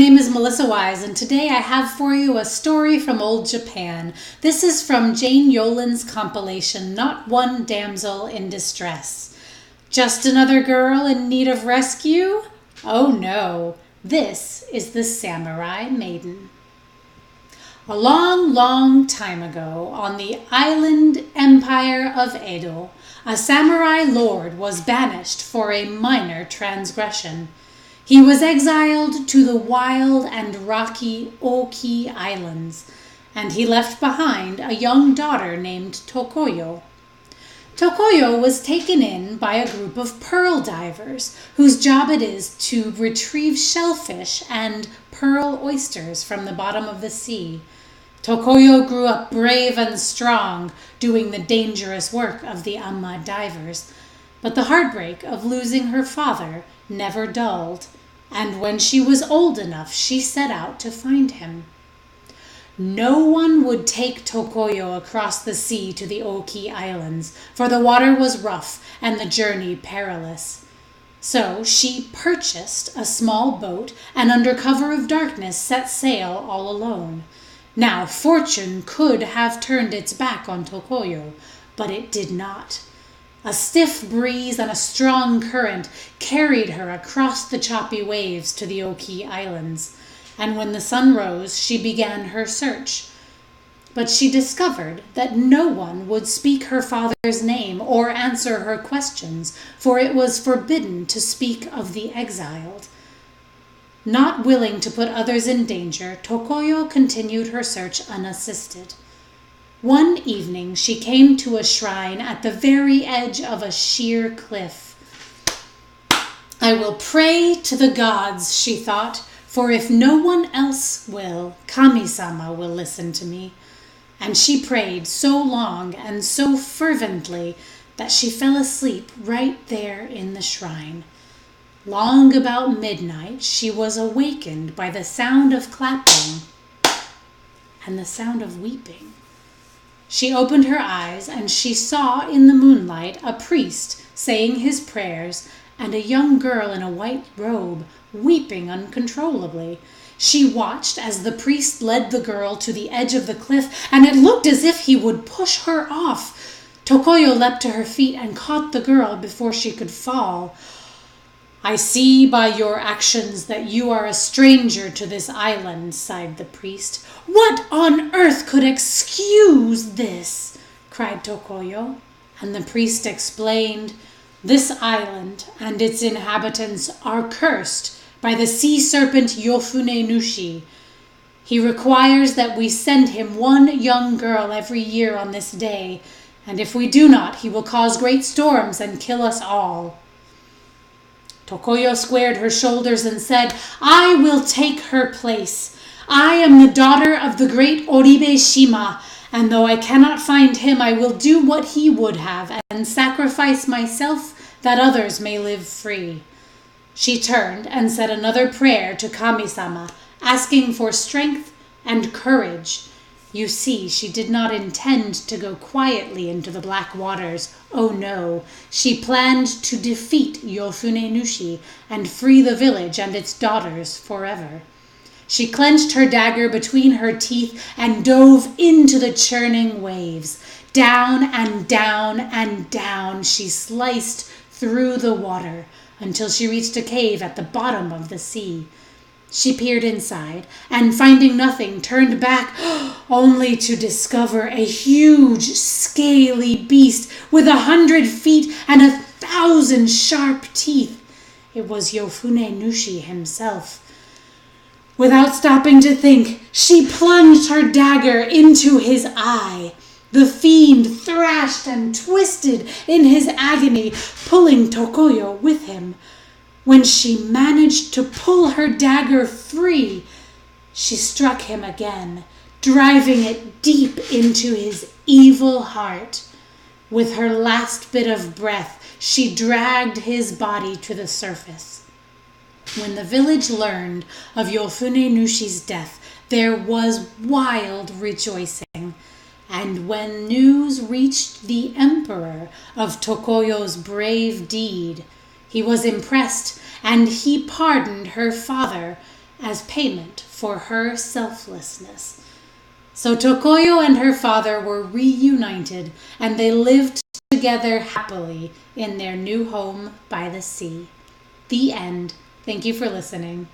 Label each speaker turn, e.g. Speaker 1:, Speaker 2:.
Speaker 1: name is Melissa Wise, and today I have for you a story from old Japan. This is from Jane Yolen's compilation, Not One Damsel in Distress. Just another girl in need of rescue? Oh no, this is the Samurai Maiden. A long, long time ago, on the island empire of Edo, a samurai lord was banished for a minor transgression. He was exiled to the wild and rocky Oki Islands, and he left behind a young daughter named Tokoyo. Tokoyo was taken in by a group of pearl divers whose job it is to retrieve shellfish and pearl oysters from the bottom of the sea. Tokoyo grew up brave and strong, doing the dangerous work of the Amma divers, but the heartbreak of losing her father never dulled, and when she was old enough, she set out to find him. No one would take Tokoyo across the sea to the Oki Islands, for the water was rough and the journey perilous. So she purchased a small boat and under cover of darkness set sail all alone. Now fortune could have turned its back on Tokoyo, but it did not. A stiff breeze and a strong current carried her across the choppy waves to the Oki Islands, and when the sun rose, she began her search. But she discovered that no one would speak her father's name or answer her questions, for it was forbidden to speak of the exiled. Not willing to put others in danger, Tokoyo continued her search unassisted. One evening she came to a shrine at the very edge of a sheer cliff. I will pray to the gods, she thought, for if no one else will, Kami-sama will listen to me. And she prayed so long and so fervently that she fell asleep right there in the shrine. Long about midnight she was awakened by the sound of clapping and the sound of weeping. She opened her eyes and she saw in the moonlight a priest saying his prayers and a young girl in a white robe weeping uncontrollably. She watched as the priest led the girl to the edge of the cliff, and it looked as if he would push her off. Tokoyo leapt to her feet and caught the girl before she could fall. I see by your actions that you are a stranger to this island, sighed the priest. What on earth could excuse this? Cried Tokoyo, and the priest explained, this island and its inhabitants are cursed by the sea serpent Yofune Nushi. He requires that we send him one young girl every year on this day, and if we do not, he will cause great storms and kill us all. Tokoyo squared her shoulders and said, I will take her place. I am the daughter of the great Oribe Shima, and though I cannot find him, I will do what he would have and sacrifice myself that others may live free. She turned and said another prayer to Kami-sama, asking for strength and courage. You see, she did not intend to go quietly into the black waters. Oh no, she planned to defeat Yofune Nushi and free the village and its daughters forever. She clenched her dagger between her teeth and dove into the churning waves. Down and down and down she sliced through the water until she reached a cave at the bottom of the sea. She peered inside, and finding nothing, turned back, only to discover a huge, scaly beast with 100 feet and 1,000 sharp teeth. It was Yofune Nushi himself. Without stopping to think, she plunged her dagger into his eye. The fiend thrashed and twisted in his agony, pulling Tokoyo with him. When she managed to pull her dagger free, she struck him again, driving it deep into his evil heart. With her last bit of breath, she dragged his body to the surface. When the village learned of Yofune Nushi's death, there was wild rejoicing. And when news reached the emperor of Tokoyo's brave deed, he was impressed, and he pardoned her father as payment for her selflessness. So Tokoyo and her father were reunited, and they lived together happily in their new home by the sea. The end. Thank you for listening.